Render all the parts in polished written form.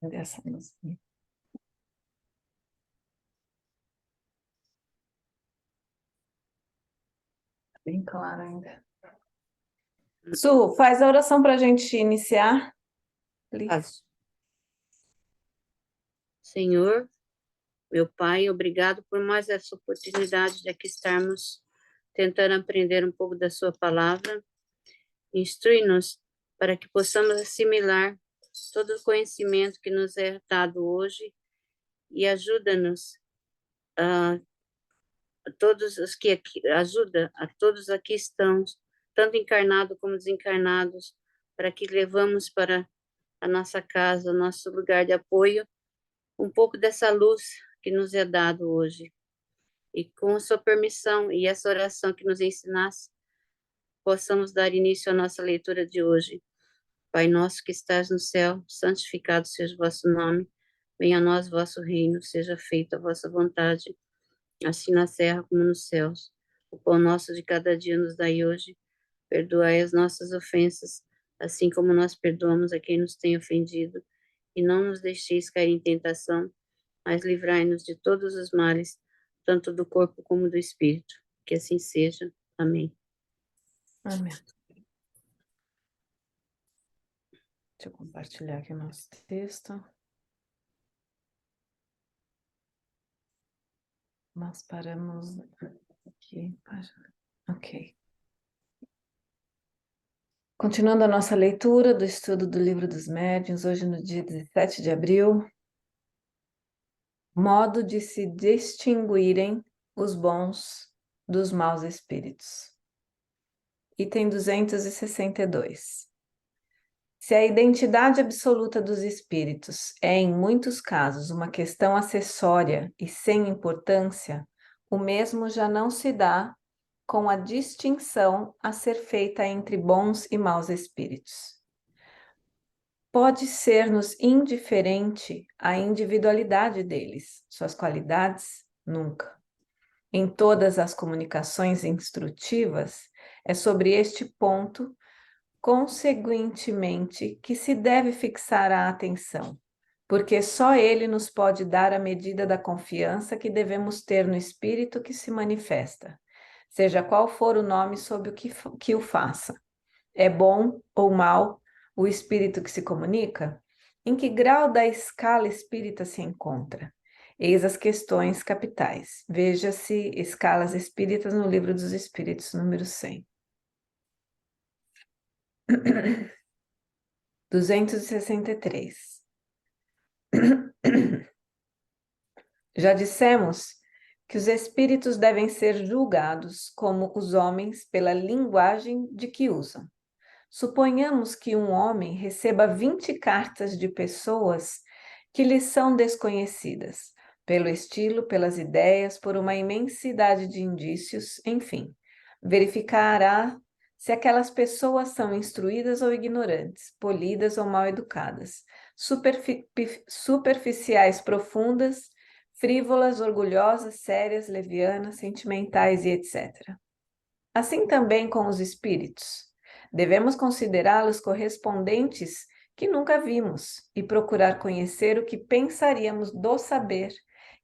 Dessa luzinha. Tá bem claro ainda. Su, faz a oração para a gente iniciar. Faço. Senhor, meu Pai, obrigado por mais essa oportunidade de aqui estarmos tentando aprender um pouco da sua palavra. Instrui-nos para que possamos assimilar todo o conhecimento que nos é dado hoje e ajuda-nos a todos os que aqui, ajuda a todos aqui estão, tanto encarnados como desencarnados, para que levamos para a nossa casa, o nosso lugar de apoio, um pouco dessa luz que nos é dado hoje. E com a sua permissão e essa oração que nos ensinasse, possamos dar início à nossa leitura de hoje. Pai nosso que estás no céu, santificado seja o vosso nome, venha a nós o vosso reino, seja feita a vossa vontade, assim na terra como nos céus. O pão nosso de cada dia nos dai hoje, perdoai as nossas ofensas, assim como nós perdoamos a quem nos tem ofendido, e não nos deixeis cair em tentação, mas livrai-nos de todos os males, tanto do corpo como do espírito. Que assim seja. Amém. Amém. Deixa eu compartilhar aqui o nosso texto. Nós paramos aqui. Ok. Continuando a nossa leitura do estudo do Livro dos Médiuns, hoje no dia 17 de abril. Modo de se distinguirem os bons dos maus espíritos. Item 262. Se a identidade absoluta dos espíritos é, em muitos casos, uma questão acessória e sem importância, o mesmo já não se dá com a distinção a ser feita entre bons e maus espíritos. Pode ser-nos indiferente a individualidade deles, suas qualidades, nunca. Em todas as comunicações instrutivas, é sobre este ponto, conseguintemente, que se deve fixar a atenção, porque só ele nos pode dar a medida da confiança que devemos ter no espírito que se manifesta, seja qual for o nome sob o que o faça. É bom ou mau o espírito que se comunica? Em que grau da escala espírita se encontra? Eis as questões capitais. Veja-se Escalas Espíritas no Livro dos Espíritos, número 100. 263. Já dissemos que os espíritos devem ser julgados como os homens pela linguagem de que usam. Suponhamos que um homem receba 20 cartas de pessoas que lhe são desconhecidas, pelo estilo, pelas ideias, por uma imensidade de indícios, enfim. Verificará se aquelas pessoas são instruídas ou ignorantes, polidas ou mal educadas, superficiais, profundas, frívolas, orgulhosas, sérias, levianas, sentimentais e etc. Assim também com os espíritos. Devemos considerá-los correspondentes que nunca vimos e procurar conhecer o que pensaríamos do saber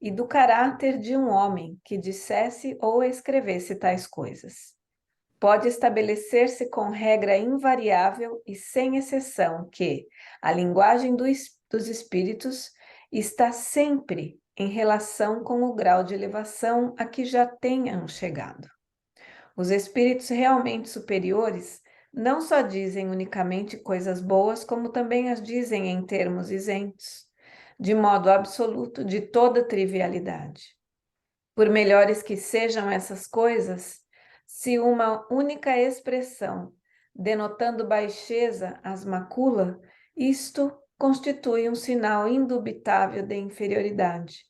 e do caráter de um homem que dissesse ou escrevesse tais coisas. Pode estabelecer-se com regra invariável e sem exceção que a linguagem dos espíritos está sempre em relação com o grau de elevação a que já tenham chegado. Os espíritos realmente superiores não só dizem unicamente coisas boas, como também as dizem em termos isentos, de modo absoluto, de toda trivialidade. Por melhores que sejam essas coisas, se uma única expressão, denotando baixeza, as macula, isto constitui um sinal indubitável de inferioridade.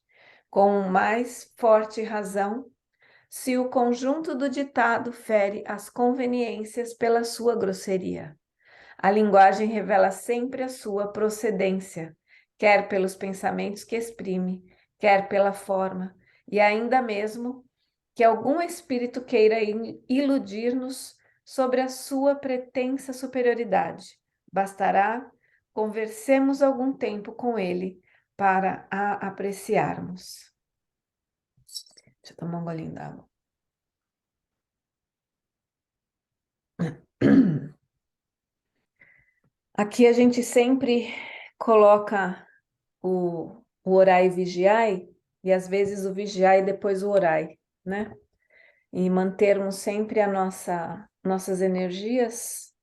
Com mais forte razão, se o conjunto do ditado fere as conveniências pela sua grosseria. A linguagem revela sempre a sua procedência, quer pelos pensamentos que exprime, quer pela forma, e ainda mesmo que algum espírito queira iludir-nos sobre a sua pretensa superioridade. Bastará Conversemos algum tempo com ele para a apreciarmos. Deixa eu tomar um golinho d'água. Aqui a gente sempre coloca o orai e vigiai, e às vezes o vigiai e depois o orai, né? E mantermos sempre nossas energias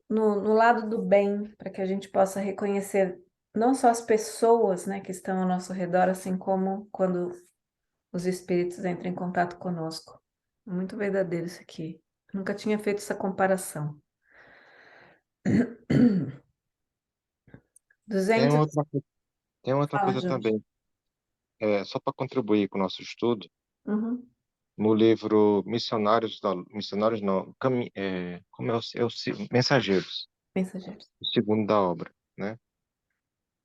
no lado do bem, para que a gente possa reconhecer não só as pessoas, né, que estão ao nosso redor, assim como quando os espíritos entram em contato conosco. Muito verdadeiro isso aqui. Nunca tinha feito essa comparação. Tem 200. outra, tem outra Fala, coisa Jorge. também, só para contribuir com o nosso estudo, Uhum. no livro Missionários não, como Mensageiros, Mensageiros. o segundo da obra, né?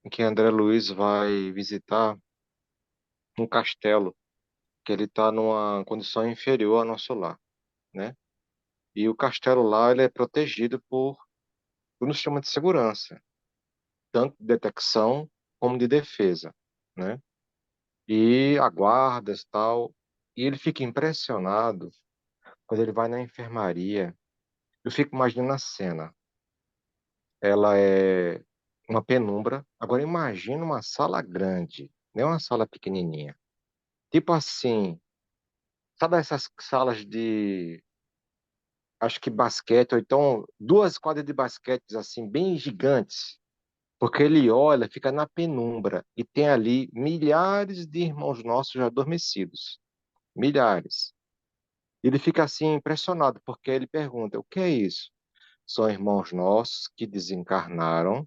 Em que André Luiz vai visitar um castelo que ele está numa condição inferior ao nosso lar, né? E o castelo lá ele é protegido por um sistema de segurança, tanto de detecção como de defesa, né? E aguardas tal. E ele fica impressionado quando ele vai na enfermaria. Eu fico imaginando a cena. Ela é uma penumbra. Agora imagina uma sala grande, não é uma sala pequenininha. Tipo assim, sabe essas salas de, acho que basquete, ou então duas quadras de basquete assim, bem gigantes. Porque ele olha, fica na penumbra e tem ali milhares de irmãos nossos já adormecidos. Milhares. Ele fica assim impressionado, porque ele pergunta: o que é isso? São irmãos nossos que desencarnaram,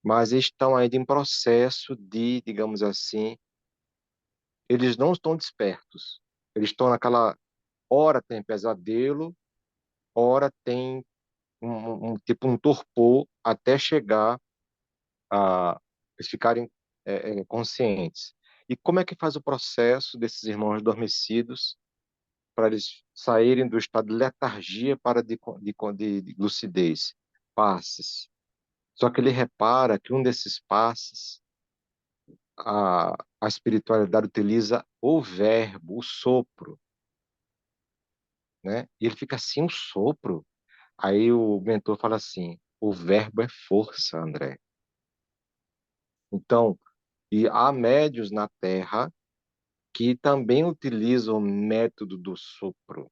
mas estão ainda em processo de, digamos assim, eles não estão despertos. Eles estão naquela hora tem pesadelo, hora tem tipo um torpor até chegar a eles ficarem conscientes. E como é que faz o processo desses irmãos adormecidos para eles saírem do estado de letargia para de lucidez? Passes. Só que ele repara que um desses passes, a espiritualidade utiliza o verbo, o sopro, né? E ele fica assim, o sopro. Aí o mentor fala assim, o verbo é força, André. Então, e há médios na Terra que também utilizam o método do sopro,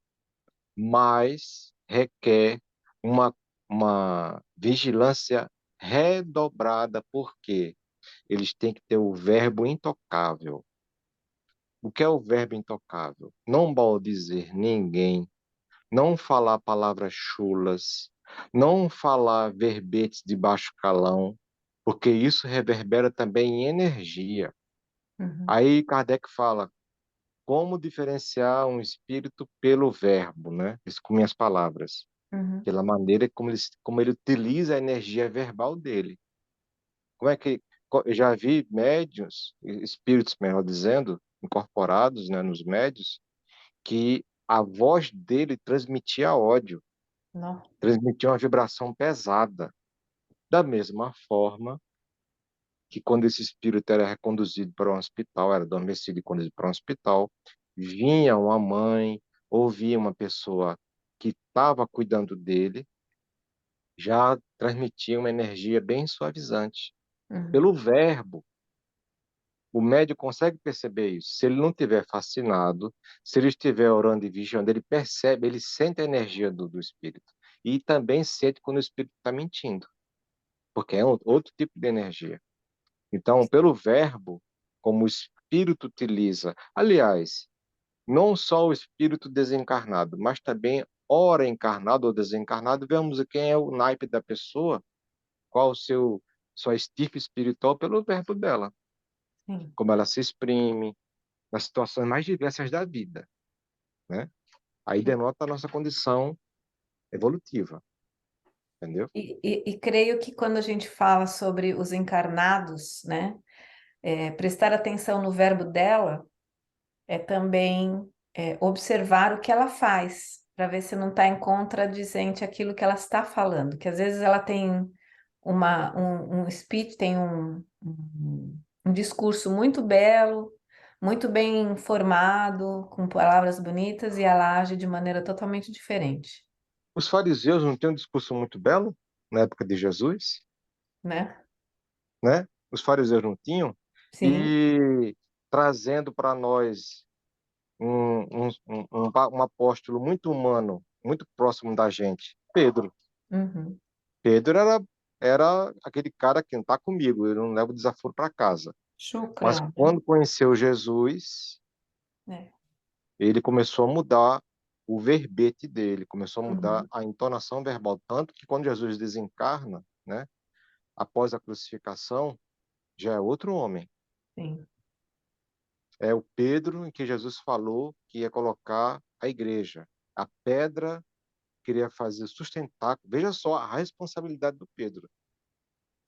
mas requer uma vigilância redobrada, porque eles têm que ter o verbo intocável. O que é o verbo intocável? Não maldizer ninguém, não falar palavras chulas, não falar verbetes de baixo calão, porque isso reverbera também em energia. Uhum. Aí Kardec fala, como diferenciar um espírito pelo verbo, né? Isso com minhas palavras, Uhum. pela maneira como ele utiliza a energia verbal dele. Como é que eu já vi médiuns, espíritos, melhor dizendo, incorporados, né, nos médios, que a voz dele transmitia ódio, Não. transmitia uma vibração pesada. Da mesma forma que quando esse espírito era reconduzido para um hospital, era adormecido e conduzido para um hospital, vinha uma mãe, ou via uma pessoa que estava cuidando dele, já transmitia uma energia bem suavizante. Uhum. Pelo verbo, o médium consegue perceber isso. Se ele não estiver fascinado, se ele estiver orando e vigiando, ele percebe, ele sente a energia do espírito. E também sente quando o espírito está mentindo, porque é outro tipo de energia. Então, pelo verbo, como o espírito utiliza. Aliás, não só o espírito desencarnado, mas também ora encarnado ou desencarnado, vemos quem é o naipe da pessoa, qual o sua estirpe espiritual pelo verbo dela, Sim. como ela se exprime, nas situações mais diversas da vida, né? Aí denota a nossa condição evolutiva, entendeu? E creio que quando a gente fala sobre os encarnados, né, prestar atenção no verbo dela é também observar o que ela faz, para ver se não está em contradizente aquilo que ela está falando, que às vezes ela tem um speech, tem um discurso muito belo, muito bem formado, com palavras bonitas, e ela age de maneira totalmente diferente, Os fariseus não têm um discurso muito belo na época de Jesus, né? né? Os fariseus não tinham, Sim. e trazendo para nós um apóstolo muito humano, muito próximo da gente, Pedro. Uhum. Pedro era aquele cara que não está comigo, eu não levo desaforo para casa. Mas Chucrão, né? quando conheceu Jesus, É. ele começou a mudar o verbete dele, começou a mudar Uhum. a entonação verbal. Tanto que quando Jesus desencarna, né, após a crucificação, já é outro homem. Sim. É o Pedro em que Jesus falou que ia colocar a igreja. A pedra queria fazer sustentar. Veja só a responsabilidade do Pedro.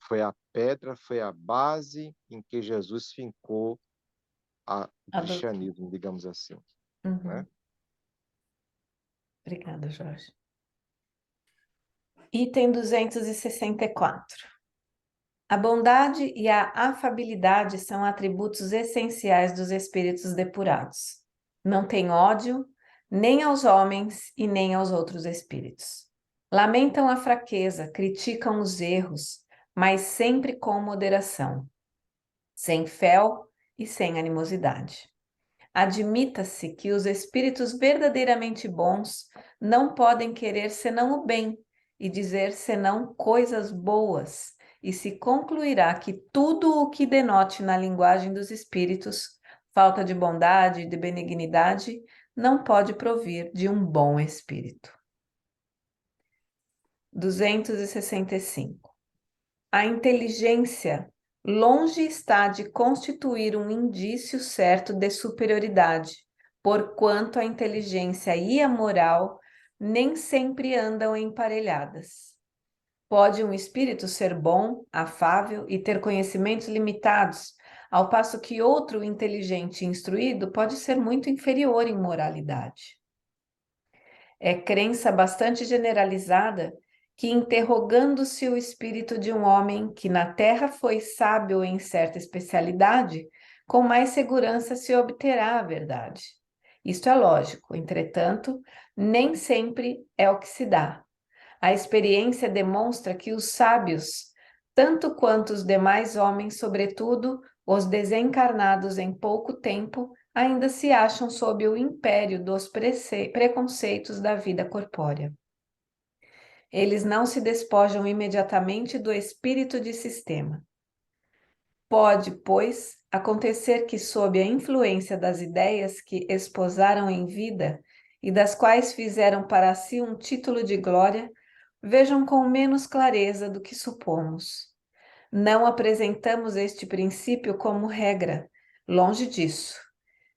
Foi a pedra, foi a base em que Jesus fincou o A doutrina. cristianismo, digamos assim, né? Uhum. Obrigada, Jorge. Item 264. A bondade e a afabilidade são atributos essenciais dos espíritos depurados. Não tem ódio, nem aos homens e nem aos outros espíritos. Lamentam a fraqueza, criticam os erros, mas sempre com moderação, sem fel e sem animosidade. Admita-se que os espíritos verdadeiramente bons não podem querer senão o bem e dizer senão coisas boas, e se concluirá que tudo o que denote na linguagem dos espíritos falta de bondade e de benignidade não pode provir de um bom espírito. 265. A inteligência longe está de constituir um indício certo de superioridade, porquanto a inteligência e a moral nem sempre andam emparelhadas. Pode um espírito ser bom, afável e ter conhecimentos limitados, ao passo que outro inteligente e instruído pode ser muito inferior em moralidade. É crença bastante generalizada que, interrogando-se o espírito de um homem que na terra foi sábio em certa especialidade, com mais segurança se obterá a verdade. Isto é lógico, entretanto, nem sempre é o que se dá. A experiência demonstra que os sábios, tanto quanto os demais homens, sobretudo os desencarnados em pouco tempo, ainda se acham sob o império dos preconceitos da vida corpórea. Eles não se despojam imediatamente do espírito de sistema. Pode, pois, acontecer que, sob a influência das ideias que esposaram em vida e das quais fizeram para si um título de glória, vejam com menos clareza do que supomos. Não apresentamos este princípio como regra, longe disso.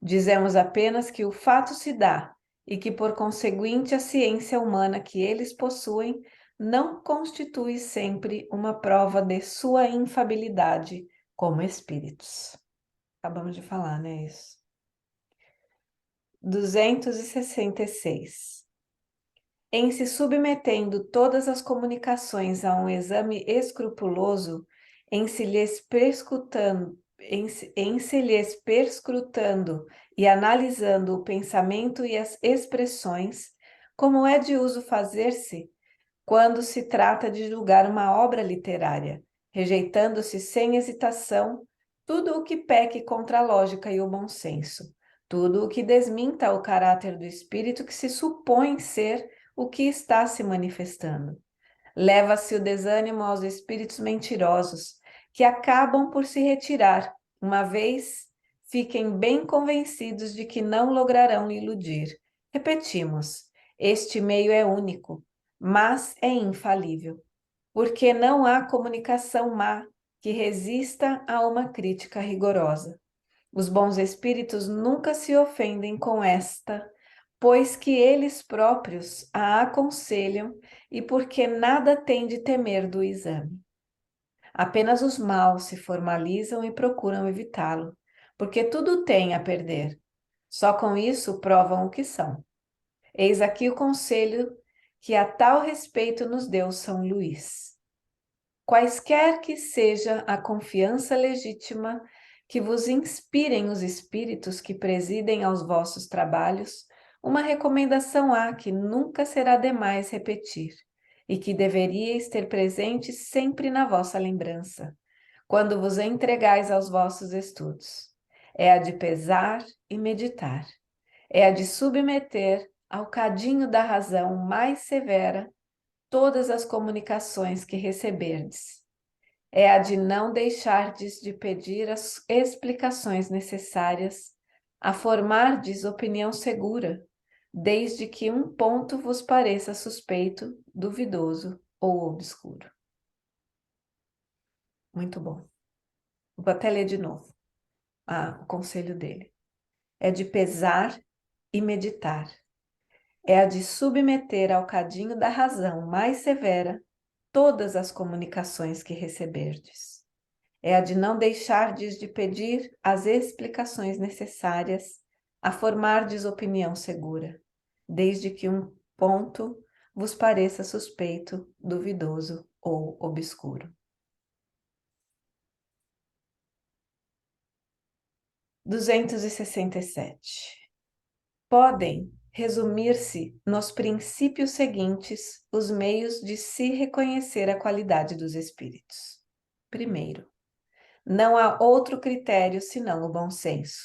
Dizemos apenas que o fato se dá e que, por conseguinte, a ciência humana que eles possuem não constitui sempre uma prova de sua infabilidade como espíritos. Acabamos de falar, né, isso. 266. Em se submetendo todas as comunicações a um exame escrupuloso, em se lhes perscrutando e analisando o pensamento e as expressões, como é de uso fazer-se quando se trata de julgar uma obra literária, rejeitando-se sem hesitação tudo o que peque contra a lógica e o bom senso, tudo o que desminta o caráter do espírito que se supõe ser o que está se manifestando. Leva-se o desânimo aos espíritos mentirosos, que acabam por se retirar, uma vez fiquem bem convencidos de que não lograrão iludir. Repetimos, este meio é único, mas é infalível, porque não há comunicação má que resista a uma crítica rigorosa. Os bons espíritos nunca se ofendem com esta, pois que eles próprios a aconselham e porque nada têm de temer do exame. Apenas os maus se formalizam e procuram evitá-lo, porque tudo têm a perder. Só com isso provam o que são. Eis aqui o conselho que a tal respeito nos deu São Luís. quaisquer que seja a confiança legítima que vos inspirem os espíritos que presidem aos vossos trabalhos, uma recomendação há que nunca será demais repetir, e que deveríeis ter presente sempre na vossa lembrança, quando vos entregais aos vossos estudos. É a de pesar e meditar. É a de submeter ao cadinho da razão mais severa todas as comunicações que receberdes. É a de não deixardes de pedir as explicações necessárias, a formardes opinião segura, desde que um ponto vos pareça suspeito, duvidoso ou obscuro. Muito bom. Vou até ler de novo o conselho dele. É de pesar e meditar. É a de submeter ao cadinho da razão mais severa todas as comunicações que receberdes. É a de não deixardes de pedir as explicações necessárias, a formardes opinião segura, desde que um ponto vos pareça suspeito, duvidoso ou obscuro. 267. Podem resumir-se nos princípios seguintes os meios de se reconhecer a qualidade dos espíritos. Primeiro, não há outro critério senão o bom senso,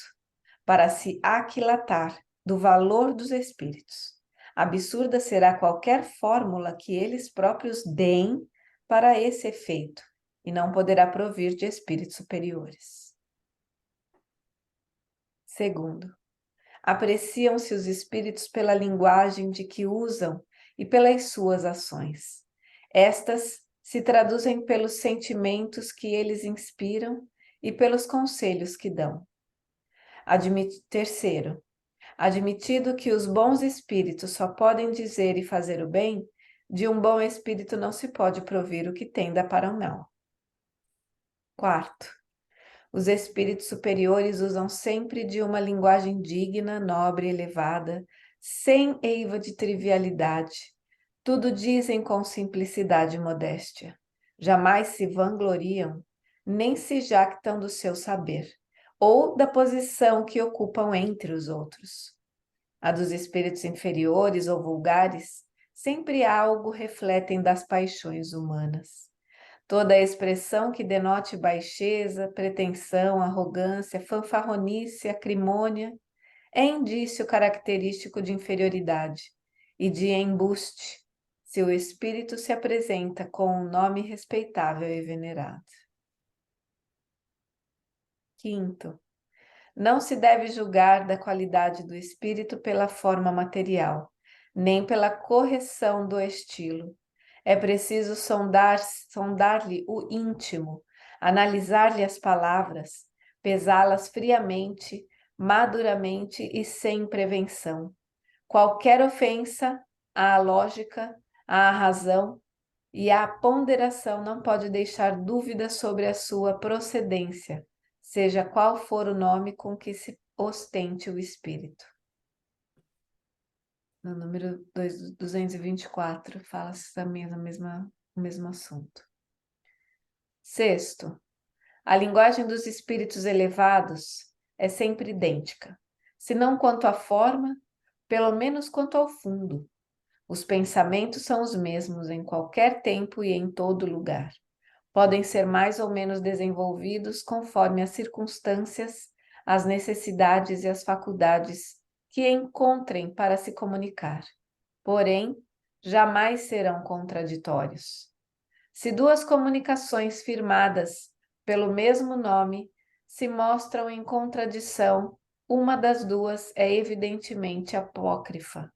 para se aquilatar do valor dos espíritos. Absurda será qualquer fórmula que eles próprios deem para esse efeito, e não poderá provir de espíritos superiores. Segundo, apreciam-se os espíritos pela linguagem de que usam e pelas suas ações. Estas se traduzem pelos sentimentos que eles inspiram e pelos conselhos que dão. Terceiro, admitido que os bons espíritos só podem dizer e fazer o bem, de um bom espírito não se pode provir o que tenda para o mal. Quarto, os espíritos superiores usam sempre de uma linguagem digna, nobre e elevada, sem eiva de trivialidade. Tudo dizem com simplicidade e modéstia. Jamais se vangloriam, nem se jactam do seu saber, ou da posição que ocupam entre os outros. A dos espíritos inferiores ou vulgares, sempre algo refletem das paixões humanas. Toda expressão que denote baixeza, pretensão, arrogância, fanfarronice, acrimônia, é indício característico de inferioridade e de embuste, se o espírito se apresenta com um nome respeitável e venerado. Quinto, não se deve julgar da qualidade do espírito pela forma material, nem pela correção do estilo. É preciso sondar-lhe o íntimo, analisar-lhe as palavras, pesá-las friamente, maduramente e sem prevenção. Qualquer ofensa à lógica, à razão e à ponderação não pode deixar dúvida sobre a sua procedência, seja qual for o nome com que se ostente o espírito. No número 224, fala-se também o mesmo assunto. Sexto, a linguagem dos espíritos elevados é sempre idêntica, se não quanto à forma, pelo menos quanto ao fundo. Os pensamentos são os mesmos em qualquer tempo e em todo lugar. Podem ser mais ou menos desenvolvidos conforme as circunstâncias, as necessidades e as faculdades que encontrem para se comunicar. Porém, jamais serão contraditórios. Se duas comunicações firmadas pelo mesmo nome se mostram em contradição, uma das duas é evidentemente apócrifa,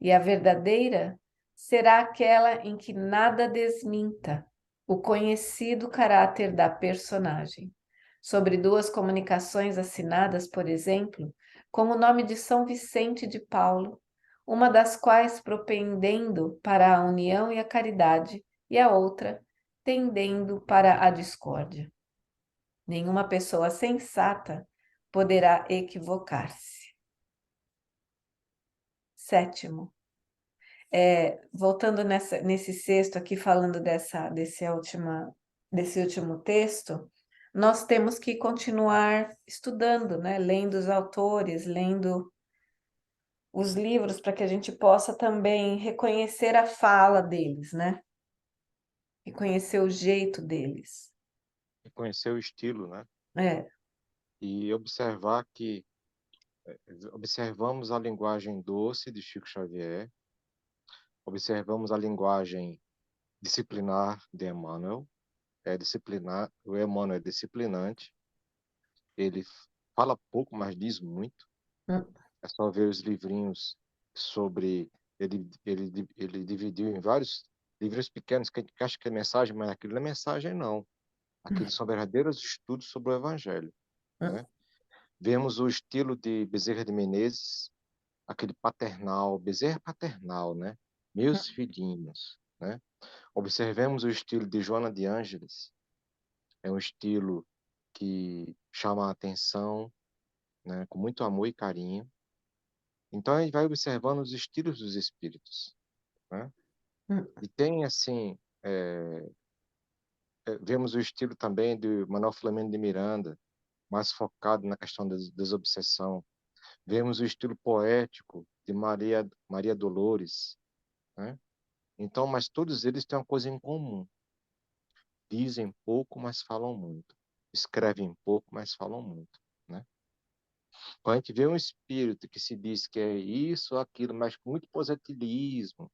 e a verdadeira será aquela em que nada desminta o conhecido caráter da personagem. Sobre duas comunicações assinadas, por exemplo, com o nome de São Vicente de Paulo, uma das quais propendendo para a união e a caridade, e a outra tendendo para a discórdia. Nenhuma pessoa sensata poderá equivocar-se. Sétimo, voltando nesse sexto aqui, falando dessa última desse último texto, nós temos que continuar estudando, né? Lendo os autores, lendo os livros, para que a gente possa também reconhecer a fala deles, né? Reconhecer o jeito deles. Conhecer o estilo, né? É. E observar que observamos a linguagem doce de Chico Xavier, observamos a linguagem disciplinar de Emmanuel, o Emmanuel é disciplinante, ele fala pouco, mas diz muito. Hum, É só ver os livrinhos sobre, ele dividiu em vários livros pequenos, que a gente acha que é mensagem, mas aquilo não é mensagem, não. Aquilo são verdadeiros estudos sobre o Evangelho, hum, né? Vemos o estilo de Bezerra de Menezes, aquele paternal, Bezerra paternal, né? Meus filhinhos, né? Observemos o estilo de Joana de Ângeles, é um estilo que chama a atenção, né? Com muito amor e carinho. Então a gente vai observando os estilos dos espíritos, né? hum, E tem assim, vemos o estilo também de Manuel Filomeno de Miranda, mais focado na questão da desobsessão. Vemos o estilo poético de Maria Dolores, né? Então, mas todos eles têm uma coisa em comum. Dizem pouco, mas falam muito. Escrevem pouco, mas falam muito, né? Quando a gente vê um espírito que se diz que é isso ou aquilo, mas com muito positivismo,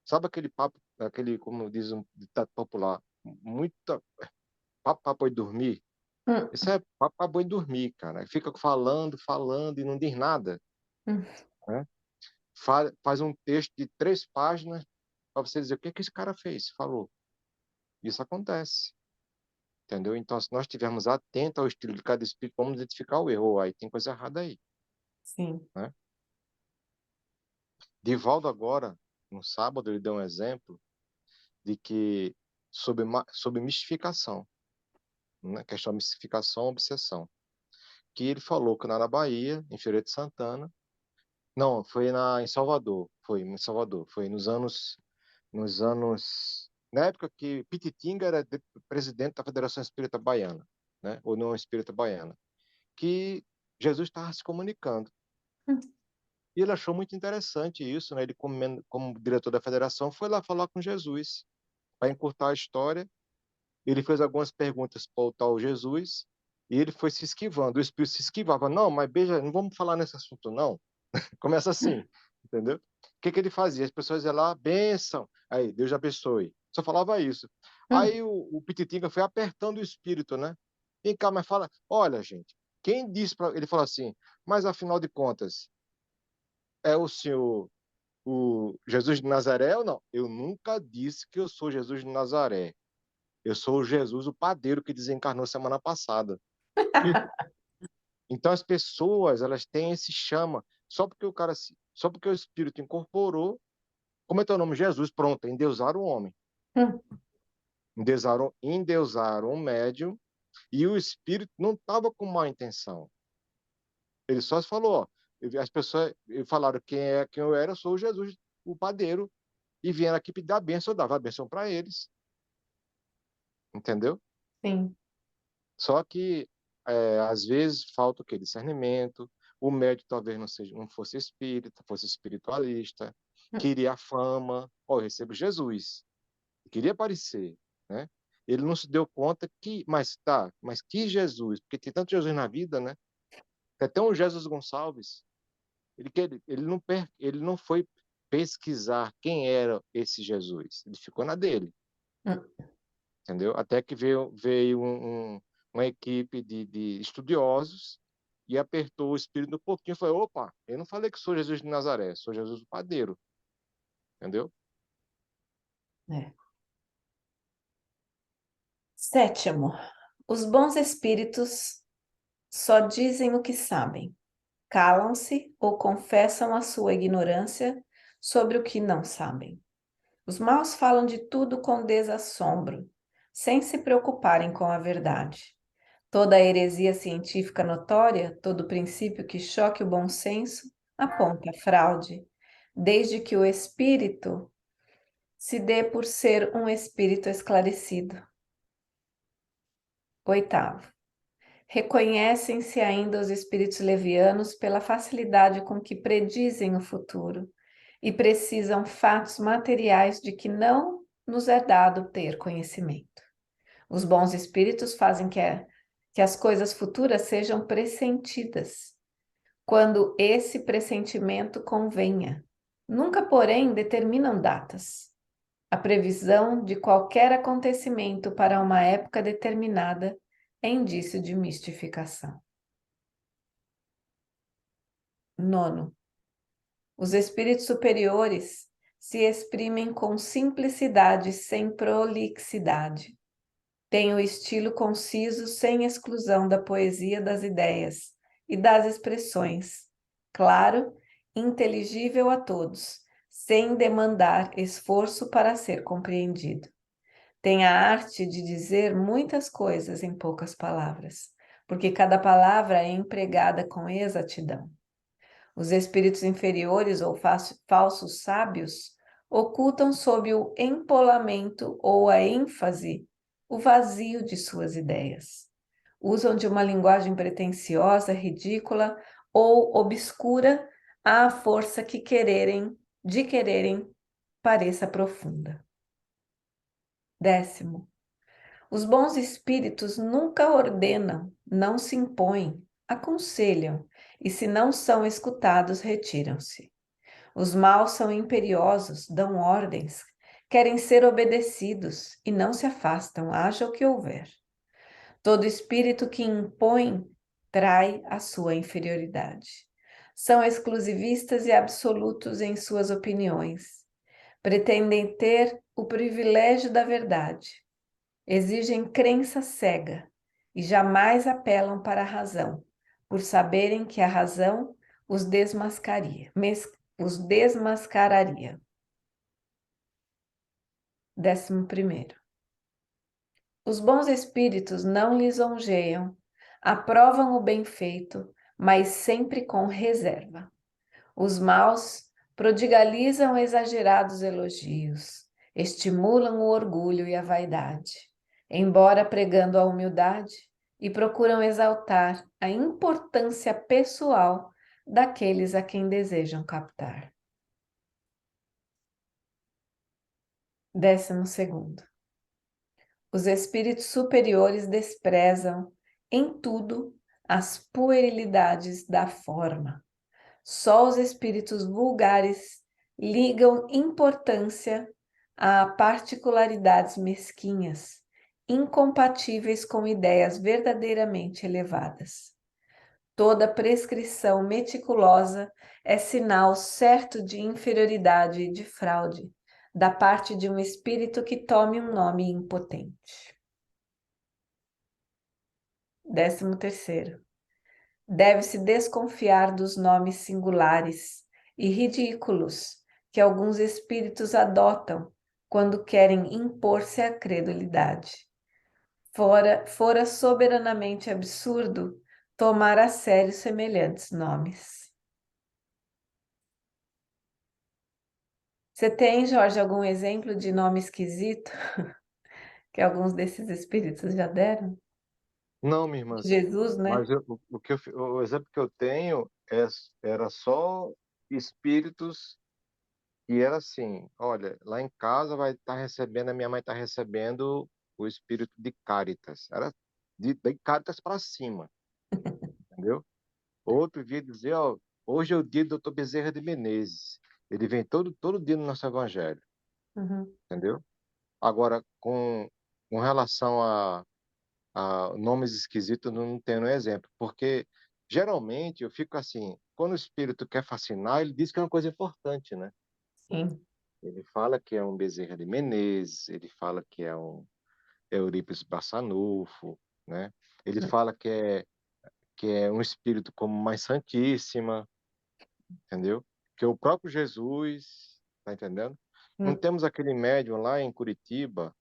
sabe aquele papo, aquele, como diz um ditado popular, muita papo para boi dormir? hum, Isso é papo para boi dormir, cara. Fica falando, falando e não diz nada, hum. né? Faz um texto de 3 páginas para você dizer o que que esse cara fez, falou. Isso acontece, entendeu? Então, se nós estivermos atentos ao estilo de cada espírito, vamos identificar o erro. Aí tem coisa errada aí, Sim. né? Divaldo agora, no sábado, ele deu um exemplo de que sobre mistificação, né? Questão de mistificação, obsessão. Que ele falou que lá na Bahia, em Feira de Santana, não, foi em Salvador, foi na época que Pititinga era presidente da Federação Espírita Baiana, né? Ou não Espírita Baiana, que Jesus estava se comunicando. Hum, E ele achou muito interessante isso, né? Ele, como diretor da federação, foi lá falar com Jesus. Para encurtar a história, ele fez algumas perguntas para o tal Jesus e ele foi se esquivando. O Espírito se esquivava. Não, mas beija, não vamos falar nesse assunto, não. Começa assim, entendeu? O que que ele fazia? As pessoas iam lá, benção, aí, Deus abençoe. Só falava isso. hum, Aí o Pititinga foi apertando o espírito, né? Vem cá, mas fala, olha, gente, quem disse para. Ele falou assim, mas afinal de contas, é o senhor o Jesus de Nazaré ou não? Eu nunca disse que eu sou Jesus de Nazaré. Eu sou o Jesus, o padeiro que desencarnou semana passada. Então as pessoas, elas têm esse chama, só porque o espírito incorporou, como é teu nome? Jesus, pronto, endeusaram o homem. hum, Endeusaram o médium e o espírito não estava com má intenção. Ele só falou, ó, as pessoas falaram quem eu era, eu sou o Jesus, o padeiro, e vieram aqui pedir a bênção, eu dava a bênção para eles, entendeu? sim. Só que às vezes falta o quê? Discernimento. O médico talvez não fosse espírita, fosse espiritualista, Hum, queria a fama. Ó, eu recebo Jesus, queria aparecer, né? Ele não se deu conta que, mas que Jesus, porque tem tanto Jesus na vida, né? Tem até um Jesus Gonçalves. Ele não foi pesquisar quem era esse Jesus. Ele ficou na dele, hum, entendeu? Até que veio uma equipe de estudiosos e apertou o espírito um pouquinho e falou, opa, eu não falei que sou Jesus de Nazaré, sou Jesus o padeiro, entendeu? é. Sétimo, os bons espíritos só dizem o que sabem, calam-se ou confessam a sua ignorância sobre o que não sabem. Os maus falam de tudo com desassombro, sem se preocuparem com a verdade. Toda heresia científica notória, todo princípio que choque o bom senso, aponta a fraude, desde que o espírito se dê por ser um espírito esclarecido. Oitavo. Reconhecem-se ainda os espíritos levianos pela facilidade com que predizem o futuro e precisam fatos materiais de que não nos é dado ter conhecimento. Os bons espíritos fazem que as coisas futuras sejam pressentidas, quando esse pressentimento convenha. Nunca, porém, determinam datas. A previsão de qualquer acontecimento para uma época determinada é indício de mistificação. Nono, os espíritos superiores se exprimem com simplicidade sem prolixidade. Têm o estilo conciso sem exclusão da poesia das ideias e das expressões, claro, inteligível a todos, sem demandar esforço para ser compreendido. Tem a arte de dizer muitas coisas em poucas palavras, porque cada palavra é empregada com exatidão. Os espíritos inferiores ou falsos sábios ocultam sob o empolamento ou a ênfase o vazio de suas ideias. Usam de uma linguagem pretensiosa, ridícula ou obscura à força de quererem pareça profunda. Décimo, os bons espíritos nunca ordenam, não se impõem, aconselham, e se não são escutados, retiram-se. Os maus são imperiosos, dão ordens, querem ser obedecidos e não se afastam, haja o que houver. Todo espírito que impõe trai a sua inferioridade. São exclusivistas e absolutos em suas opiniões. Pretendem ter o privilégio da verdade. Exigem crença cega e jamais apelam para a razão, por saberem que a razão os desmascararia. 11º. Os bons espíritos não lisonjeiam, aprovam o bem feito, mas sempre com reserva. Os maus prodigalizam exagerados elogios, estimulam o orgulho e a vaidade, embora pregando a humildade, e procuram exaltar a importância pessoal daqueles a quem desejam captar. 12º. Os espíritos superiores desprezam em tudo as puerilidades da forma. Só os espíritos vulgares ligam importância a particularidades mesquinhas, incompatíveis com ideias verdadeiramente elevadas. Toda prescrição meticulosa é sinal certo de inferioridade e de fraude, da parte de um espírito que tome um nome impotente. 13º. Deve-se desconfiar dos nomes singulares e ridículos que alguns espíritos adotam quando querem impor-se à credulidade. Fora soberanamente absurdo tomar a sério semelhantes nomes. Você tem, Jorge, algum exemplo de nome esquisito que alguns desses espíritos já deram? Não, minha irmã, Jesus, né? mas o exemplo que eu tenho era só espíritos que era assim, olha, lá em casa vai estar recebendo, a minha mãe está recebendo o espírito de Cáritas. Era de Cáritas para cima, entendeu? Outro dia dizer, ó, hoje é o dia do Dr. Bezerra de Menezes. Ele vem todo dia no nosso evangelho, Uhum. entendeu? Agora, com relação a nomes esquisitos, eu não tenho exemplo, porque geralmente eu fico assim, quando o espírito quer fascinar, ele diz que é uma coisa importante, né? Sim. Ele fala que é um Bezerra de Menezes, ele fala que é um Eurípides Barçanufo, né? Ele fala que é um espírito como Mãe Santíssima, entendeu? Que é o próprio Jesus, tá entendendo? Não Hum. temos aquele médium lá em Curitiba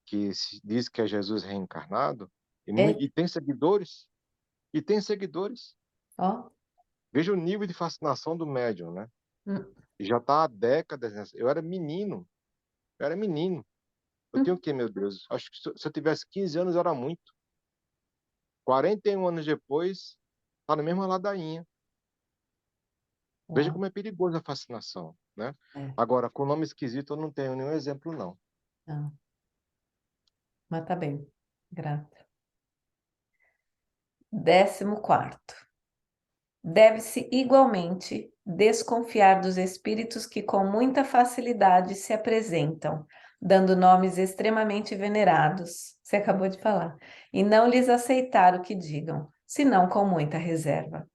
que diz que é Jesus reencarnado É, e tem seguidores, e tem seguidores. ó. Veja o nível de fascinação do médium, né? Hum. E já está há décadas. Eu era menino, Eu tenho o quê, meu Deus? Acho que se eu tivesse 15 anos era muito. 41 anos depois, tá na mesma ladainha. Veja Uau. como é perigoso a fascinação, né? É, Agora, com nome esquisito, eu não tenho nenhum exemplo, não. não. Mas tá bem. Grata. 14º. Deve-se igualmente desconfiar dos espíritos que com muita facilidade se apresentam, dando nomes extremamente venerados, você acabou de falar, e não lhes aceitar o que digam, senão com muita reserva.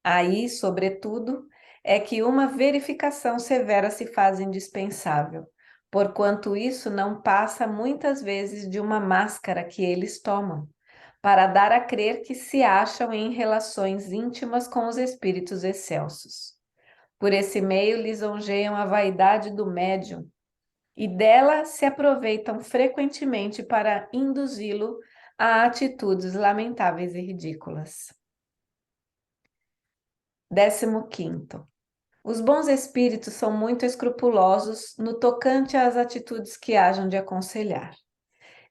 Aí, sobretudo, é que uma verificação severa se faz indispensável, porquanto isso não passa muitas vezes de uma máscara que eles tomam, para dar a crer que se acham em relações íntimas com os espíritos excelsos. Por esse meio lisonjeiam a vaidade do médium e dela se aproveitam frequentemente para induzi-lo a atitudes lamentáveis e ridículas. 15º. Os bons espíritos são muito escrupulosos no tocante às atitudes que hajam de aconselhar.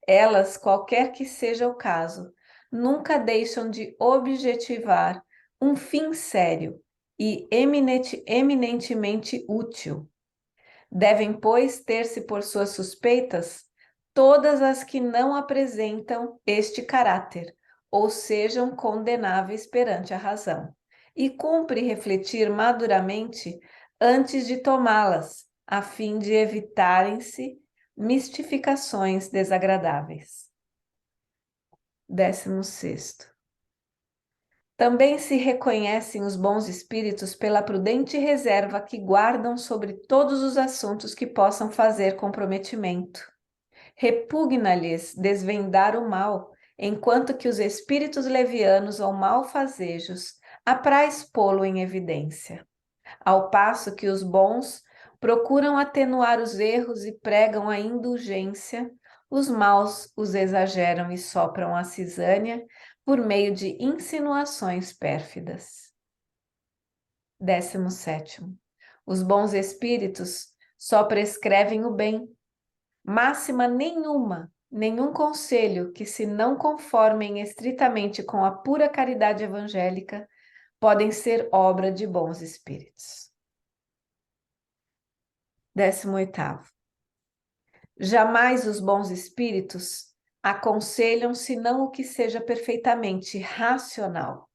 Elas, qualquer que seja o caso, nunca deixam de objetivar um fim sério e eminentemente útil. Devem, pois, ter-se por suas suspeitas todas as que não apresentam este caráter, ou sejam condenáveis perante a razão. E cumpre refletir maduramente antes de tomá-las, a fim de evitarem-se mistificações desagradáveis. 16º. Também se reconhecem os bons espíritos pela prudente reserva que guardam sobre todos os assuntos que possam fazer comprometimento. Repugna-lhes desvendar o mal, enquanto que os espíritos levianos ou malfazejos apraz pô-lo em evidência. Ao passo que os bons procuram atenuar os erros e pregam a indulgência, os maus os exageram e sopram a cisânia por meio de insinuações pérfidas. 17º. Os bons espíritos só prescrevem o bem. Máxima nenhuma, nenhum conselho que se não conformem estritamente com a pura caridade evangélica podem ser obra de bons espíritos. 18º. Jamais os bons espíritos aconselham senão o que seja perfeitamente racional.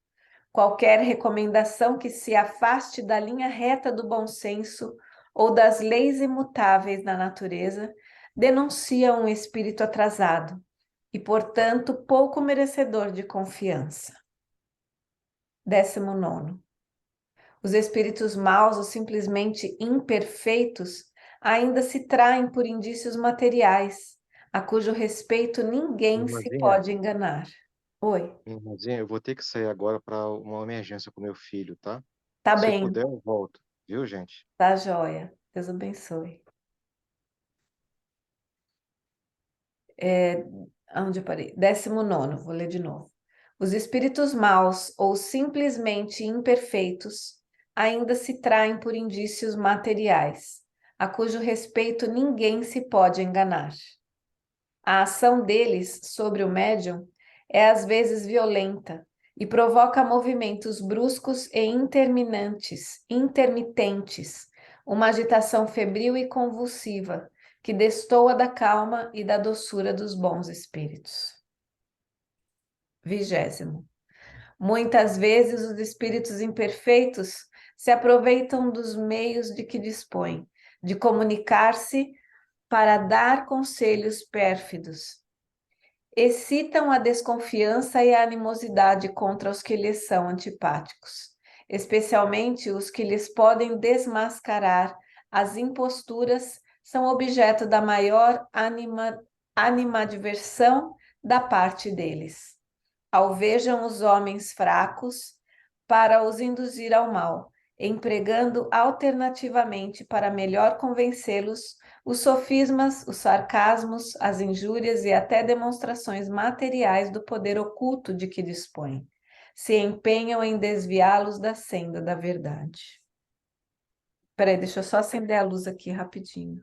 Qualquer recomendação que se afaste da linha reta do bom senso ou das leis imutáveis da natureza denuncia um espírito atrasado e, portanto, pouco merecedor de confiança. 19º. Os espíritos maus ou simplesmente imperfeitos ainda se traem por indícios materiais, a cujo respeito ninguém se Irmãzinha, pode enganar. Oi, irmãzinha, eu vou ter que sair agora para uma emergência com meu filho, tá? tá Se bem, puder, eu volto. Viu, gente? tá joia. Deus abençoe. Onde eu parei? 19º, vou ler de novo. Os espíritos maus ou simplesmente imperfeitos ainda se traem por indícios materiais, a cujo respeito ninguém se pode enganar. A ação deles sobre o médium é às vezes violenta e provoca movimentos bruscos e intermitentes, uma agitação febril e convulsiva que destoa da calma e da doçura dos bons espíritos. 20º. Muitas vezes os espíritos imperfeitos se aproveitam dos meios de que dispõem, de comunicar-se para dar conselhos pérfidos. Excitam a desconfiança e a animosidade contra os que lhes são antipáticos, especialmente os que lhes podem desmascarar as imposturas, são objeto da maior animadversão da parte deles. Alvejam os homens fracos para os induzir ao mal, empregando alternativamente para melhor convencê-los os sofismas, os sarcasmos, as injúrias e até demonstrações materiais do poder oculto de que dispõem. Se empenham em desviá-los da senda da verdade. Peraí, deixa eu só acender a luz aqui rapidinho.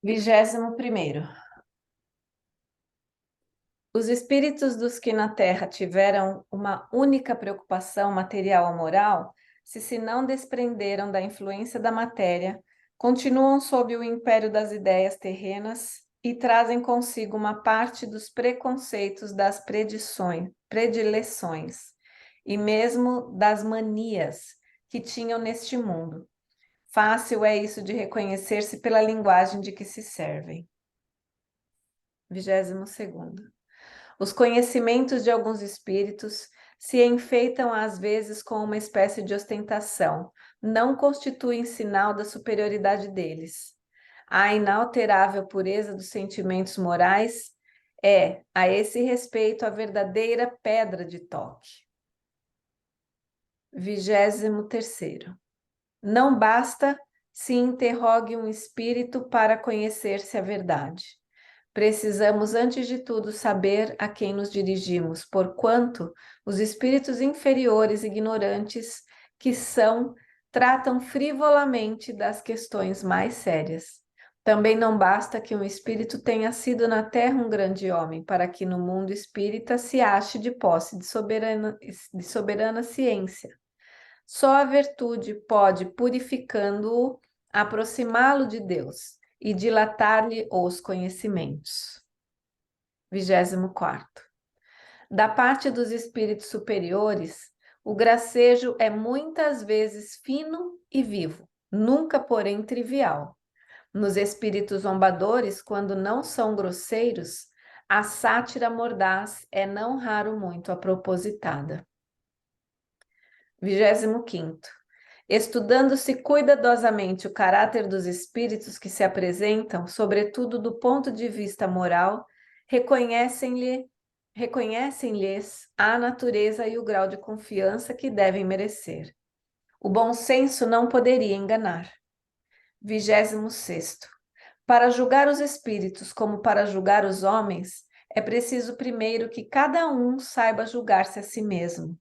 21º. Os espíritos dos que na Terra tiveram uma única preocupação material ou moral, se não desprenderam da influência da matéria, continuam sob o império das ideias terrenas e trazem consigo uma parte dos preconceitos, das predileções e mesmo das manias que tinham neste mundo. Fácil é isso de reconhecer-se pela linguagem de que se servem. 22º. Os conhecimentos de alguns espíritos se enfeitam às vezes com uma espécie de ostentação, não constituem sinal da superioridade deles. A inalterável pureza dos sentimentos morais é, a esse respeito, a verdadeira pedra de toque. 23º. Não basta se interrogue um espírito para conhecer-se a verdade. Precisamos, antes de tudo, saber a quem nos dirigimos, porquanto os espíritos inferiores ignorantes que são, tratam frivolamente das questões mais sérias. Também não basta que um espírito tenha sido na Terra um grande homem, para que no mundo espírita se ache de posse de soberana ciência. Só a virtude pode, purificando-o, aproximá-lo de Deus e dilatar-lhe os conhecimentos. 24º. Da parte dos espíritos superiores, o gracejo é muitas vezes fino e vivo, nunca, porém, trivial. Nos espíritos zombadores, quando não são grosseiros, a sátira mordaz é não raro muito apropositada. 25º. Estudando-se cuidadosamente o caráter dos espíritos que se apresentam, sobretudo do ponto de vista moral, reconhecem-lhes a natureza e o grau de confiança que devem merecer. O bom senso não poderia enganar. 26º. Para julgar os espíritos como para julgar os homens, é preciso primeiro que cada um saiba julgar-se a si mesmo.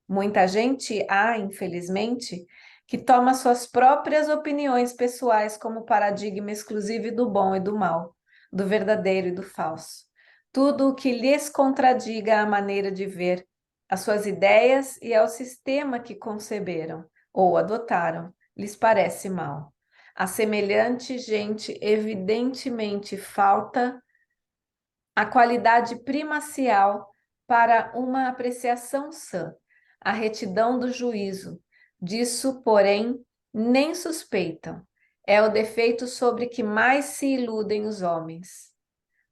Muita gente há, infelizmente, que toma suas próprias opiniões pessoais como paradigma exclusivo do bom e do mal, do verdadeiro e do falso. Tudo o que lhes contradiga a maneira de ver, as suas ideias e ao sistema que conceberam ou adotaram, lhes parece mal. A semelhante gente evidentemente falta a qualidade primacial para uma apreciação sã, a retidão do juízo. Disso, porém, nem suspeitam. É o defeito sobre que mais se iludem os homens.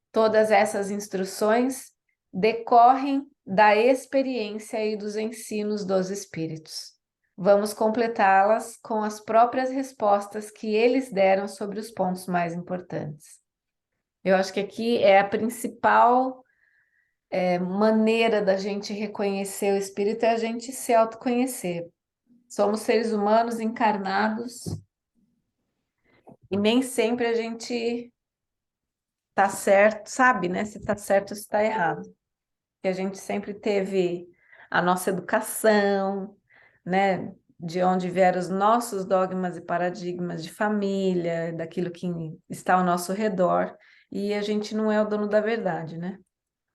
Todas essas instruções decorrem da experiência e dos ensinos dos espíritos. Vamos completá-las com as próprias respostas que eles deram sobre os pontos mais importantes. Eu acho que aqui é a principal maneira da gente reconhecer o espírito, é a gente se autoconhecer. Somos seres humanos encarnados e nem sempre a gente tá certo, sabe, né? Se tá certo ou se tá errado. Que a gente sempre teve a nossa educação, né? De onde vieram os nossos dogmas e paradigmas de família, daquilo que está ao nosso redor, e a gente não é o dono da verdade, né?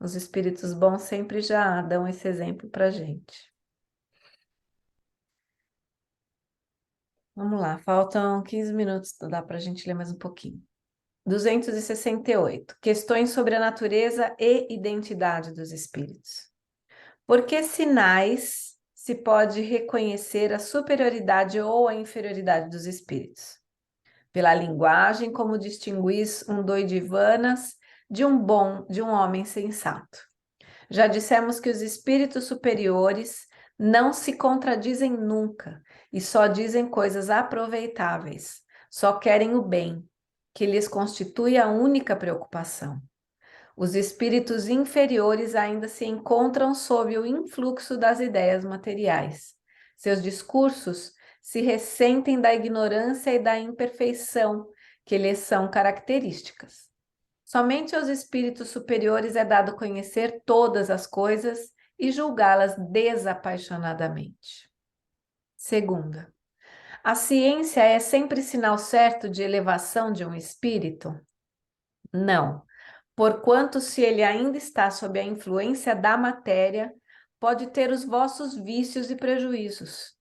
Os espíritos bons sempre já dão esse exemplo para a gente. Vamos lá, faltam 15 minutos, dá para a gente ler mais um pouquinho. 268. Questões sobre a natureza e identidade dos espíritos. Por que sinais se pode reconhecer a superioridade ou a inferioridade dos espíritos? Pela linguagem, como distinguis um doidivanas de um homem sensato. Já dissemos que os espíritos superiores não se contradizem nunca e só dizem coisas aproveitáveis, só querem o bem, que lhes constitui a única preocupação. Os espíritos inferiores ainda se encontram sob o influxo das ideias materiais. Seus discursos se ressentem da ignorância e da imperfeição que lhes são características. Somente aos espíritos superiores é dado conhecer todas as coisas e julgá-las desapaixonadamente. Segunda, a ciência é sempre sinal certo de elevação de um espírito? Não, porquanto se ele ainda está sob a influência da matéria, pode ter os vossos vícios e prejuízos.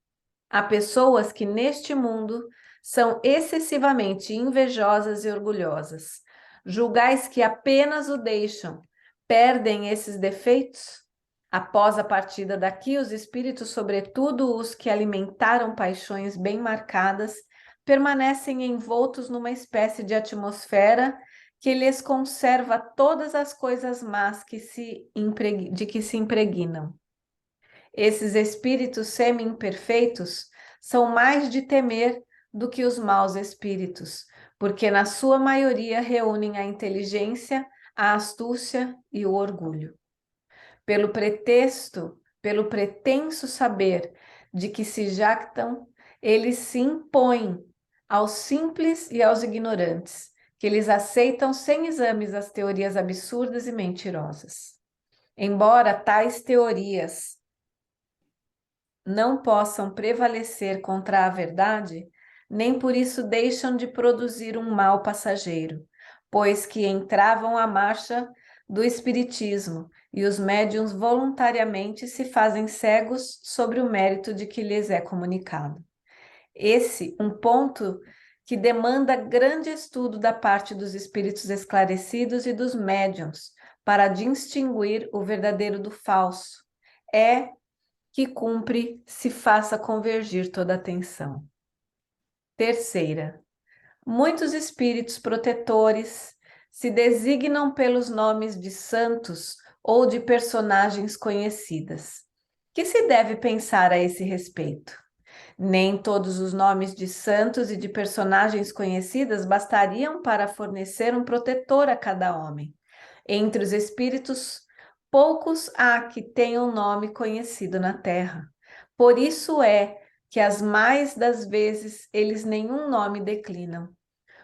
Há pessoas que neste mundo são excessivamente invejosas e orgulhosas. Julgais que apenas o deixam, perdem esses defeitos? Após a partida daqui, os espíritos, sobretudo os que alimentaram paixões bem marcadas, permanecem envoltos numa espécie de atmosfera que lhes conserva todas as coisas más de que se impregnam. Esses espíritos semi-imperfeitos são mais de temer do que os maus espíritos, porque na sua maioria reúnem a inteligência, a astúcia e o orgulho. Pelo pretenso saber de que se jactam, eles se impõem aos simples e aos ignorantes, que eles aceitam sem exames as teorias absurdas e mentirosas. Embora tais teorias não possam prevalecer contra a verdade, nem por isso deixam de produzir um mal passageiro, pois que entravam à marcha do espiritismo e os médiuns voluntariamente se fazem cegos sobre o mérito de que lhes é comunicado. Esse um ponto que demanda grande estudo da parte dos espíritos esclarecidos e dos médiuns para distinguir o verdadeiro do falso. É que cumpre se faça convergir toda a atenção. Terceira, muitos espíritos protetores se designam pelos nomes de santos ou de personagens conhecidas. Que se deve pensar a esse respeito? Nem todos os nomes de santos e de personagens conhecidas bastariam para fornecer um protetor a cada homem. Entre os espíritos, poucos há que tenham nome conhecido na terra. Por isso é que as mais das vezes eles nenhum nome declinam.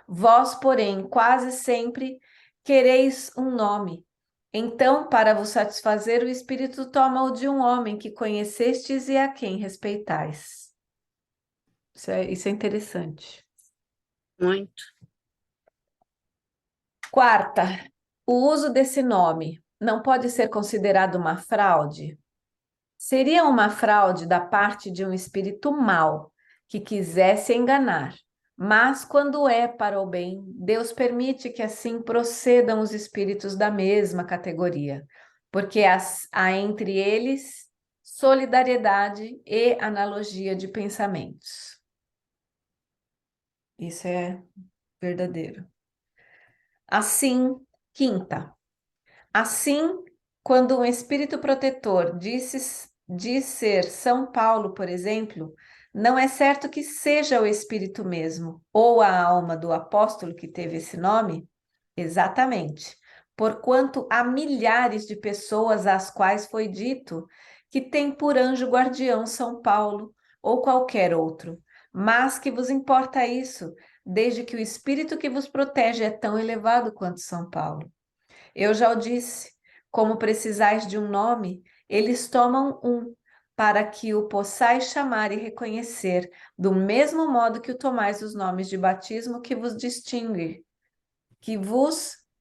Vós, porém, quase sempre quereis um nome. Então, para vos satisfazer, o espírito toma o de um homem que conhecestes e a quem respeitais. Isso é interessante. Muito. Quarta, o uso desse nome não pode ser considerado uma fraude? Seria uma fraude da parte de um espírito mau que quisesse enganar, mas quando é para o bem, Deus permite que assim procedam os espíritos da mesma categoria, porque há entre eles solidariedade e analogia de pensamentos. Isso é verdadeiro. Assim, quinta. Assim, quando um espírito protetor diz ser São Paulo, por exemplo, não é certo que seja o espírito mesmo, ou a alma do apóstolo que teve esse nome? Exatamente. Porquanto há milhares de pessoas às quais foi dito que tem por anjo guardião São Paulo ou qualquer outro. Mas que vos importa isso, desde que o espírito que vos protege é tão elevado quanto São Paulo? Eu já o disse, como precisais de um nome, eles tomam um, para que o possais chamar e reconhecer, do mesmo modo que o tomais os nomes de batismo que vos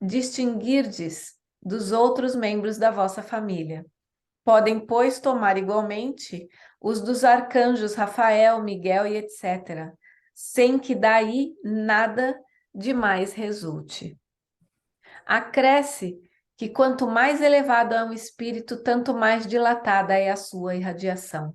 distinguirdes dos outros membros da vossa família. Podem, pois, tomar igualmente os dos arcanjos Rafael, Miguel e etc., sem que daí nada de mais resulte. Acresce que quanto mais elevado é um espírito, tanto mais dilatada é a sua irradiação.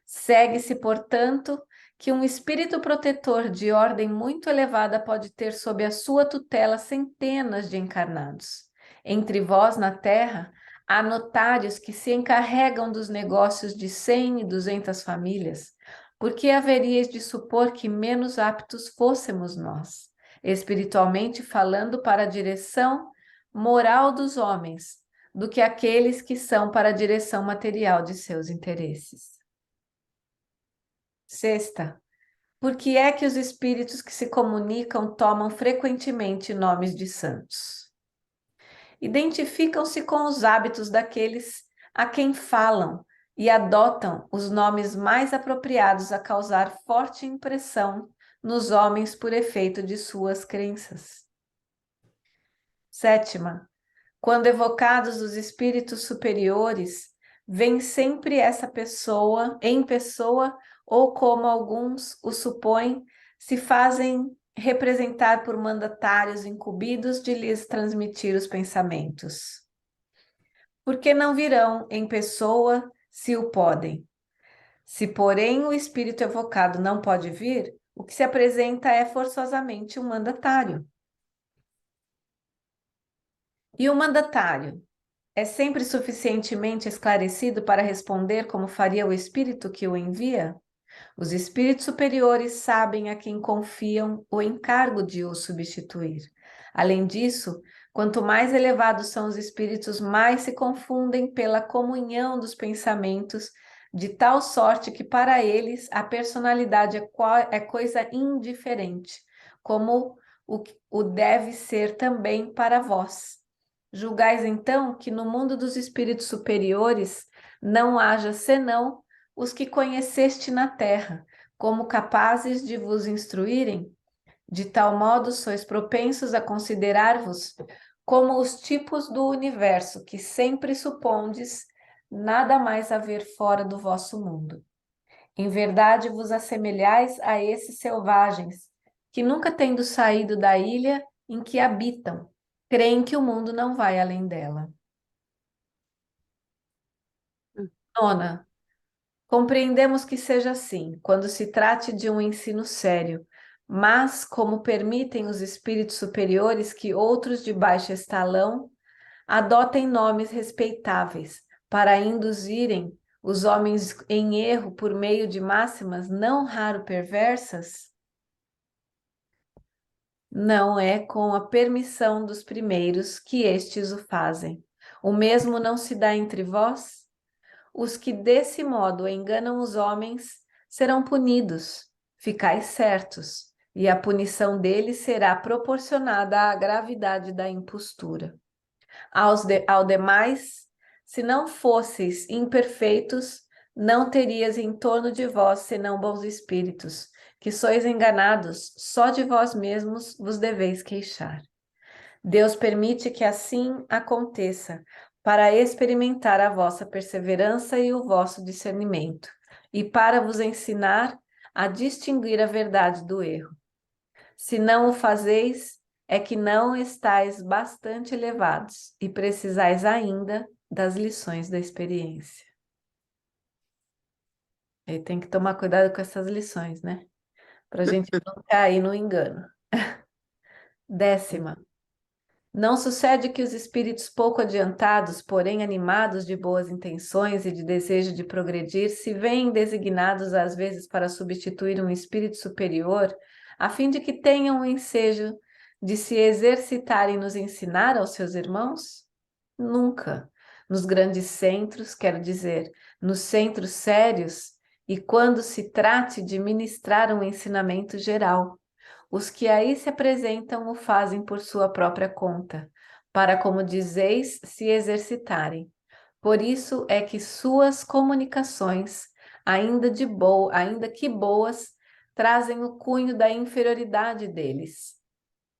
Segue-se, portanto, que um espírito protetor de ordem muito elevada pode ter sob a sua tutela centenas de encarnados. Entre vós, na terra, há notários que se encarregam dos negócios de 100 e 200 famílias. Por que haveríeis de supor que menos aptos fôssemos nós, espiritualmente falando, para a direção moral dos homens, do que aqueles que são para a direção material de seus interesses? Sexta, por que é que os espíritos que se comunicam tomam frequentemente nomes de santos? Identificam-se com os hábitos daqueles a quem falam e adotam os nomes mais apropriados a causar forte impressão nos homens por efeito de suas crenças. 7ª, quando evocados os espíritos superiores, vem sempre essa pessoa, em pessoa, ou como alguns o supõem, se fazem representar por mandatários incumbidos de lhes transmitir os pensamentos. Por que não virão em pessoa, se o podem? Se, porém, o espírito evocado não pode vir, o que se apresenta é forçosamente um mandatário. E o mandatário é sempre suficientemente esclarecido para responder como faria o espírito que o envia? Os espíritos superiores sabem a quem confiam o encargo de o substituir. Além disso, quanto mais elevados são os espíritos, mais se confundem pela comunhão dos pensamentos, de tal sorte que para eles a personalidade é coisa indiferente, como o deve ser também para vós. Julgais então que no mundo dos espíritos superiores não haja senão os que conheceste na terra, como capazes de vos instruírem? De tal modo sois propensos a considerar-vos como os tipos do universo que sempre supondes nada mais haver fora do vosso mundo. Em verdade vos assemelhais a esses selvagens, que nunca tendo saído da ilha em que habitam, creem que o mundo não vai além dela. 9ª, compreendemos que seja assim, quando se trate de um ensino sério, mas como permitem os espíritos superiores que outros de baixo escalão adotem nomes respeitáveis para induzirem os homens em erro por meio de máximas não raro perversas, não é com a permissão dos primeiros que estes o fazem. O mesmo não se dá entre vós? Os que desse modo enganam os homens serão punidos, ficais certos, e a punição deles será proporcionada à gravidade da impostura. Ao demais, se não fosseis imperfeitos, não terias em torno de vós senão bons espíritos, que sois enganados, só de vós mesmos vos deveis queixar. Deus permite que assim aconteça, para experimentar a vossa perseverança e o vosso discernimento, e para vos ensinar a distinguir a verdade do erro. Se não o fazeis, é que não estáis bastante elevados e precisais ainda das lições da experiência. E tem que tomar cuidado com essas lições, né? Para a gente não cair no engano. 10ª. Não sucede que os espíritos pouco adiantados, porém animados de boas intenções e de desejo de progredir, se veem designados às vezes para substituir um espírito superior, a fim de que tenham o ensejo de se exercitarem nos ensinar aos seus irmãos? Nunca. Nos grandes centros, quero dizer, nos centros sérios, e quando se trate de ministrar um ensinamento geral. Os que aí se apresentam o fazem por sua própria conta, para, como dizeis, se exercitarem. Por isso é que suas comunicações, ainda que boas, trazem o cunho da inferioridade deles.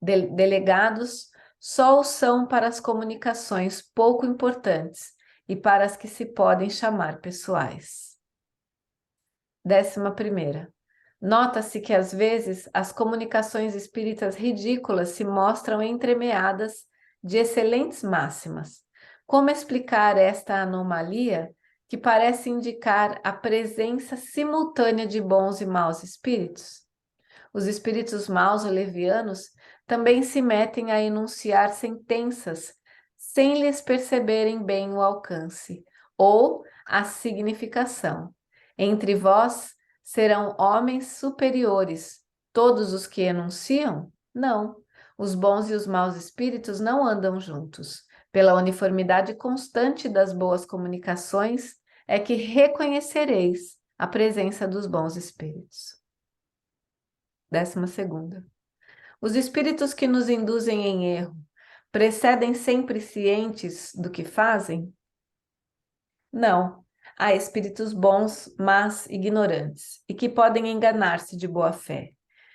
Delegados só o são para as comunicações pouco importantes e para as que se podem chamar pessoais. 11ª. Nota-se que, às vezes, as comunicações espíritas ridículas se mostram entremeadas de excelentes máximas. Como explicar esta anomalia que parece indicar a presença simultânea de bons e maus espíritos? Os espíritos maus ou levianos também se metem a enunciar sentenças sem lhes perceberem bem o alcance ou a significação. Entre vós serão homens superiores, todos os que enunciam? Não. Os bons e os maus espíritos não andam juntos. Pela uniformidade constante das boas comunicações é que reconhecereis a presença dos bons espíritos. 12ª. Os espíritos que nos induzem em erro precedem sempre cientes do que fazem? Não. Há espíritos bons, mas ignorantes, e que podem enganar-se de boa fé,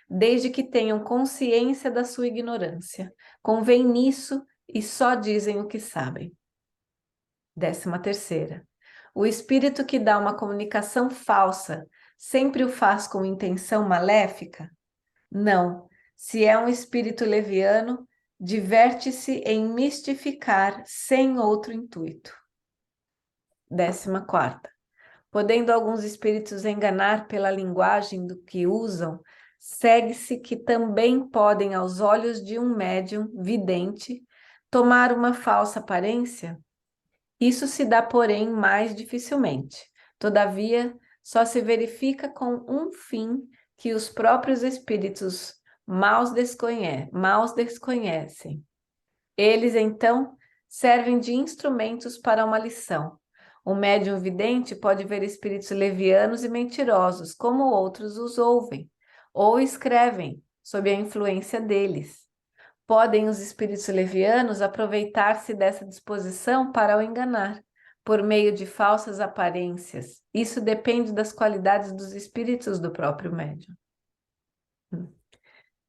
desde que tenham consciência da sua ignorância. Convém nisso e só dizem o que sabem. 13ª. O espírito que dá uma comunicação falsa sempre o faz com intenção maléfica? Não. Se é um espírito leviano, diverte-se em mistificar sem outro intuito. 14ª. Podendo alguns espíritos enganar pela linguagem do que usam, segue-se que também podem, aos olhos de um médium vidente, tomar uma falsa aparência? Isso se dá, porém, mais dificilmente. Todavia, só se verifica com um fim que os próprios espíritos maus desconhecem. Eles, então, servem de instrumentos para uma lição. O médium vidente pode ver espíritos levianos e mentirosos, como outros os ouvem, ou escrevem, sob a influência deles. Podem os espíritos levianos aproveitar-se dessa disposição para o enganar, por meio de falsas aparências. Isso depende das qualidades dos espíritos do próprio médium.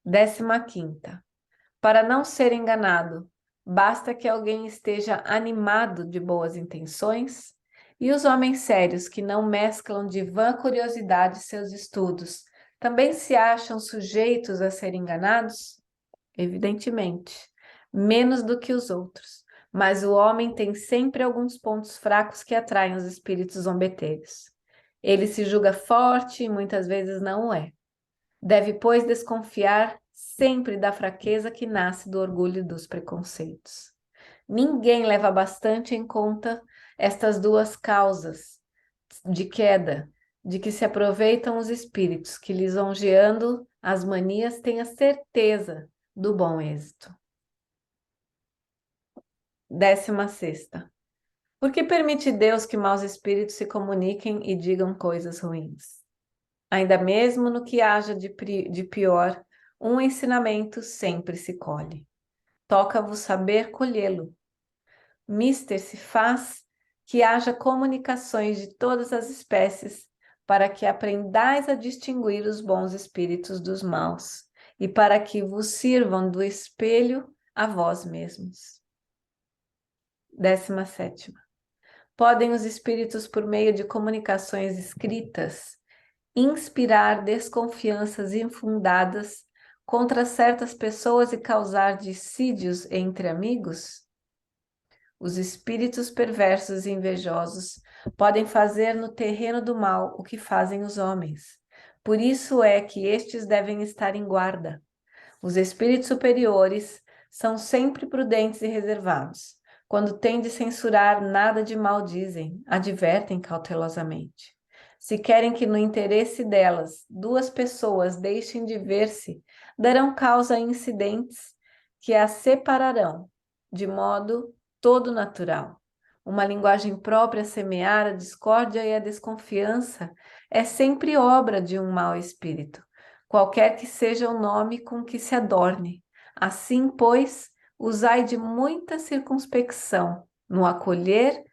15ª. Para não ser enganado, basta que alguém esteja animado de boas intenções, e os homens sérios que não mesclam de vã curiosidade seus estudos também se acham sujeitos a ser enganados? Evidentemente, menos do que os outros, mas o homem tem sempre alguns pontos fracos que atraem os espíritos zombeteiros. Ele se julga forte e muitas vezes não o é. Deve, pois, desconfiar sempre da fraqueza que nasce do orgulho e dos preconceitos. Ninguém leva bastante em conta estas duas causas de queda, de que se aproveitam os espíritos, que, lisonjeando as manias, têm a certeza do bom êxito. 16ª. Por que permite Deus que maus espíritos se comuniquem e digam coisas ruins? Ainda mesmo no que haja de pior, um ensinamento sempre se colhe. Toca-vos saber colhê-lo. Mister se faz que haja comunicações de todas as espécies, para que aprendais a distinguir os bons espíritos dos maus, e para que vos sirvam do espelho a vós mesmos. 17ª. Podem os espíritos, por meio de comunicações escritas, inspirar desconfianças infundadas contra certas pessoas e causar dissídios entre amigos? Os espíritos perversos e invejosos podem fazer no terreno do mal o que fazem os homens. Por isso é que estes devem estar em guarda. Os espíritos superiores são sempre prudentes e reservados. Quando têm de censurar, nada de mal dizem, advertem cautelosamente. Se querem que no interesse delas duas pessoas deixem de ver-se, darão causa a incidentes que as separarão, de modo todo natural. Uma linguagem própria a semear a discórdia e a desconfiança é sempre obra de um mau espírito, qualquer que seja o nome com que se adorne. Assim, pois, usai de muita circunspecção no acolher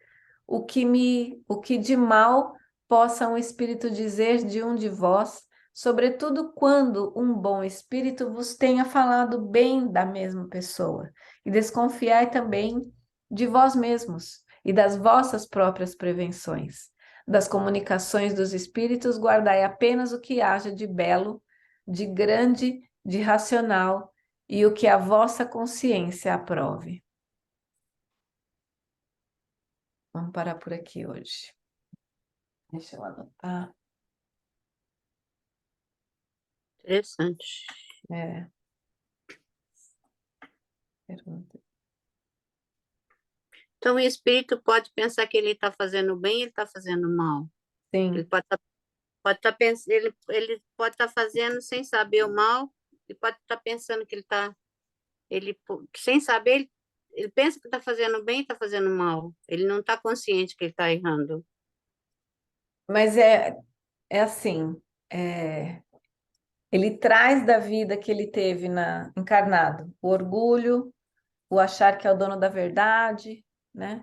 o que de mal possa um espírito dizer de um de vós, sobretudo quando um bom espírito vos tenha falado bem da mesma pessoa, e desconfiai também de vós mesmos e das vossas próprias prevenções. Das comunicações dos espíritos, guardai apenas o que haja de belo, de grande, de racional, e o que a vossa consciência aprove. Vamos parar por aqui hoje. Deixa eu anotar. Interessante. Pergunta. Então, o espírito pode pensar que ele está fazendo bem e ele está fazendo mal. Sim. Ele ele pode estar fazendo sem saber o mal, e pode estar pensando que sem saber, ele pensa que está fazendo bem e está fazendo mal. Ele não está consciente que ele está errando. Mas é assim, ele traz da vida que ele teve encarnado o orgulho, o achar que é o dono da verdade, né?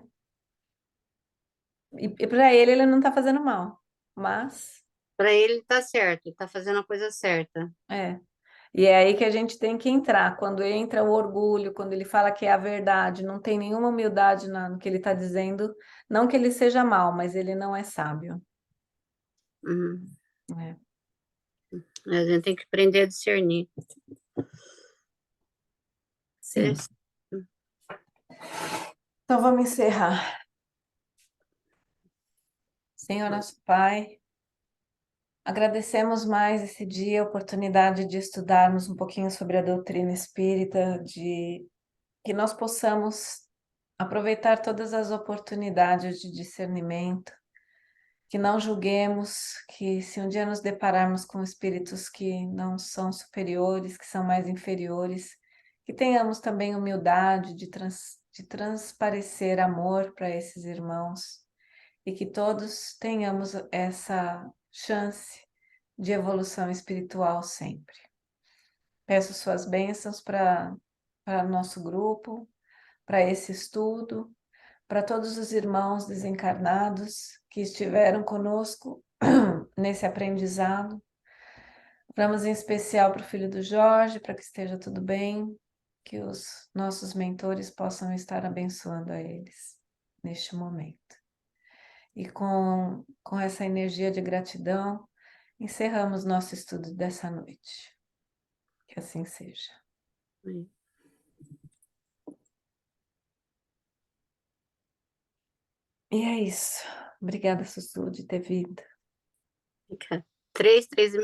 E para ele não está fazendo mal, mas Para ele está certo, ele está fazendo a coisa certa. E é aí que a gente tem que entrar. Quando entra o orgulho, quando ele fala que é a verdade, não tem nenhuma humildade no que ele está dizendo. Não que ele seja mau, mas ele não é sábio. Uhum. É. A gente tem que aprender a discernir. Sim. Então vamos encerrar. Senhor nosso Pai, agradecemos mais esse dia, a oportunidade de estudarmos um pouquinho sobre a doutrina espírita, de que nós possamos aproveitar todas as oportunidades de discernimento, que não julguemos, que se um dia nos depararmos com espíritos que não são superiores, que são mais inferiores, que tenhamos também humildade de transparecer amor para esses irmãos e que todos tenhamos essa chance de evolução espiritual sempre. Peço suas bênçãos para nosso grupo, para esse estudo, para todos os irmãos desencarnados que estiveram conosco nesse aprendizado. Vamos em especial para o filho do Jorge, para que esteja tudo bem, que os nossos mentores possam estar abençoando a eles neste momento. E com essa energia de gratidão, encerramos nosso estudo dessa noite. Que assim seja. E é isso. Obrigada, Sussu, de ter vindo. 3, 3 e meia.